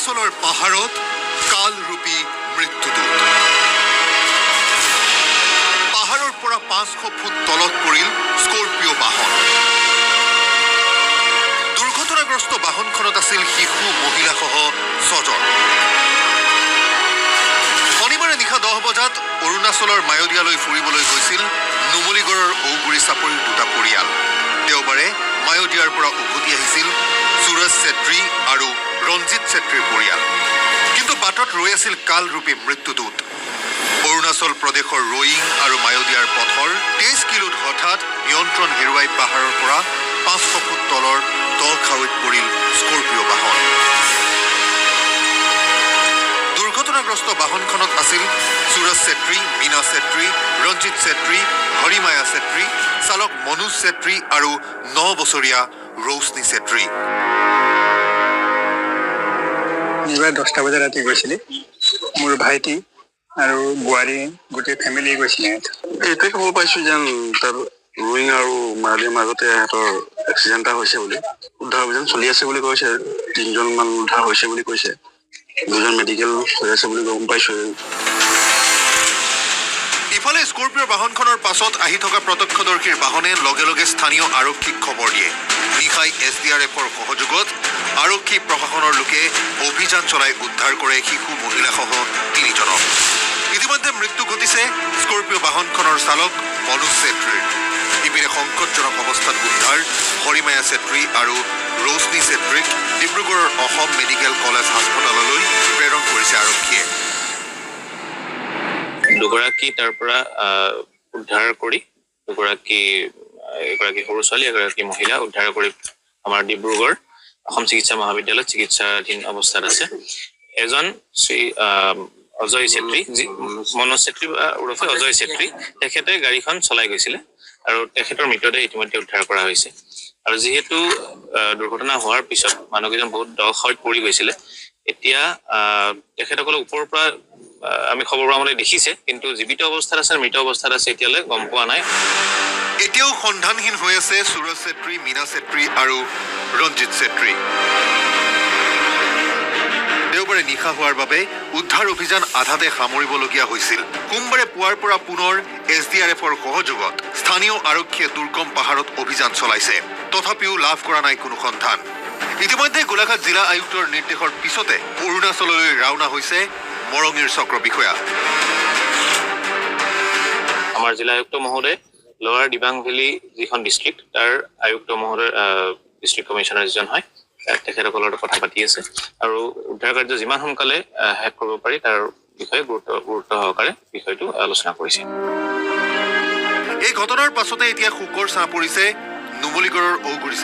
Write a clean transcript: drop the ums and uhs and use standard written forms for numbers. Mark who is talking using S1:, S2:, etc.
S1: অৰুণাচলৰ পাহাৰত কালৰূপী মৃত্যুদূত। পাহাৰৰ পৰা 500 ফুট তলত পৰিল স্কৰ্পিঅ' বাহন। দুৰ্ঘটনাগ্ৰস্ত বাহনখনত আছিল শিশু মহিলাসহ 6 জন। শনিবাৰে নিশা 10 বজাত অৰুণাচলৰ মায়দিয়ালৈ ফুৰিবলৈ গৈছিল নুমলীগড়ৰ ঔগুৰি চাপৰিৰ 2টা পৰিয়াল। দেওবাৰে মায়দিয়াৰ পৰা উভতি আহিছিল সুৰজ ছেত্ৰী আৰু ৰঞ্জিত ছেত্ৰীৰ পৰিয়াল। কিন্তু বাটত ৰৈ আছিল কালৰূপী মৃত্যুদূত। অৰুণাচল প্ৰদেশৰ ৰয়িং আৰু মায়দিয়াৰ পথৰ 23 কিলোত হঠাৎ নিয়ন্ত্ৰণ হেৰুৱাই পাহাৰৰ পৰা 500 ফুট তলৰ দ খাৱৈত পৰিল স্কৰ্পিঅ' বাহন। দুৰ্ঘটনাগ্ৰস্ত বাহনখনত আছিল সুৰজ ছেত্ৰী, মীনা ছেত্ৰী, ৰঞ্জিত ছেত্ৰী, হৰিমায়া ছেত্ৰী, চালক মনোজ ছেত্ৰী আৰু 9 বছৰীয়া ৰৌশনী ছেত্ৰী।
S2: এইবাৰ 10টা বজাত ৰাতি গৈছিলে। মোৰ ভাইটি আৰু বোৱাৰী গোটেই ফেমিলি গৈছিলে।
S3: এইটোৱে ক'ব পাইছোঁ যেন তাৰ ৰয়িং আৰু মায়দিয়াৰ মাজতে সিহঁতৰ এক্সিডেণ্ট এটা হৈছে বুলি। উদ্ধাৰ অভিযান চলি আছে বুলি কৈছে। 3 জন মান উদ্ধাৰ হৈছে বুলি কৈছে। 2 জন মেডিকেল হৈ আছে বুলি গম পাইছোঁ।
S1: ইফালে স্কৰ্পিঅ'ৰ বাহনখনৰ পাছত আহি থকা প্ৰত্যক্ষদৰ্শীৰ বাহনে লগে লগে স্থানীয় আৰক্ষীক খবৰ দিয়ে। নিশাই SDRFৰ সহযোগত আৰক্ষী প্ৰশাসনৰ লোকে অভিযান চলাই উদ্ধাৰ কৰে শিশু মহিলাসহ 3 জনক। ইতিমধ্যে মৃত্যু ঘটিছে স্কৰ্পিঅ' বাহনখনৰ চালক মনোজ ছেত্ৰীৰ। ইপিনে সংকটজনক অৱস্থাত উদ্ধাৰ হৰিমায়া ছেত্ৰী আৰু ৰৌশনী ছেত্ৰীক ডিব্ৰুগড়ৰ অসম মেডিকেল কলেজ হাস্পতাললৈ প্ৰেৰণ কৰিছে আৰক্ষীয়ে।
S4: দুগৰাকী তাৰ পৰা উদ্ধাৰ কৰি এগৰাকী সৰু ছোৱালী, এগৰাকী মহিলা উদ্ধাৰ কৰি আমাৰ ডিব্ৰুগড় অসম চিকিৎসা মহাবিদ্যালয়ত চিকিৎসাধীন অৱস্থাত আছে। এজন শ্ৰী অজয় ছেত্ৰী, মনোজ ছেত্ৰী ওৰফে অজয় ছেত্ৰী, তেখেতে গাড়ীখন চলাই গৈছিলে আৰু তেখেতৰ মৃতদেহ ইতিমধ্যে উদ্ধাৰ কৰা হৈছে। আৰু যিহেতু দুৰ্ঘটনা হোৱাৰ পিছত মানুহকেইজন বহুত দ খাৱৈত পৰি গৈছিলে, এতিয়া তেখেতসকলক ওপৰৰ পৰা আমি খবৰ পোৱা মতে দেখিছে, কিন্তু জীৱিত অৱস্থাত আছে মৃত অৱস্থাত আছে এতিয়ালৈ গম পোৱা নাই।
S1: এতিয়াও সন্ধানহীন হৈ আছে সুৰজ ছেত্ৰী, মীনা ছেত্ৰী আৰু ৰঞ্জিত ছেত্ৰী। দেওবাৰে নিশা হোৱাৰ বাবে উদ্ধাৰ অভিযান আধাতে সামৰিবলগীয়া হৈছিল। সোমবাৰে পুৱাৰ পৰা পুনৰ SDRFৰ সহযোগত স্থানীয় আৰক্ষীয়ে দুৰ্গম পাহাৰত অভিযান চলাইছে। তথাপিও লাভ কৰা নাই কোনো সন্ধান। ইতিমধ্যে গোলাঘাট জিলা আয়ুক্তৰ নিৰ্দেশৰ পিছতে অৰুণাচললৈ ৰাওনা হৈছে মৰঙীৰ চক্ৰ বিষয়া।
S4: আমাৰ জিলা আয়ুক্ত মহোদয় লোৱাৰ দিবাং ভেলী যিখন ডিষ্ট্ৰিক্ট, তাৰ আয়ুক্ত মহোদয় ডিষ্ট্ৰিক্ট কমিশ্যনাৰ যিজন হয়, তেখেতসকলৰ লগত কথা পাতি আছে আৰু উদ্ধাৰ কাৰ্য যিমান সোনকালে শেষ কৰিব পাৰি তাৰ বিষয়ে গুৰুত্ব সহকাৰে বিষয়টো আলোচনা কৰিছে।
S1: এই ঘটনাৰ পাছতে এতিয়া শোকৰ ছাঁ পৰিছে নুমলীগড়ৰ ঔগুৰি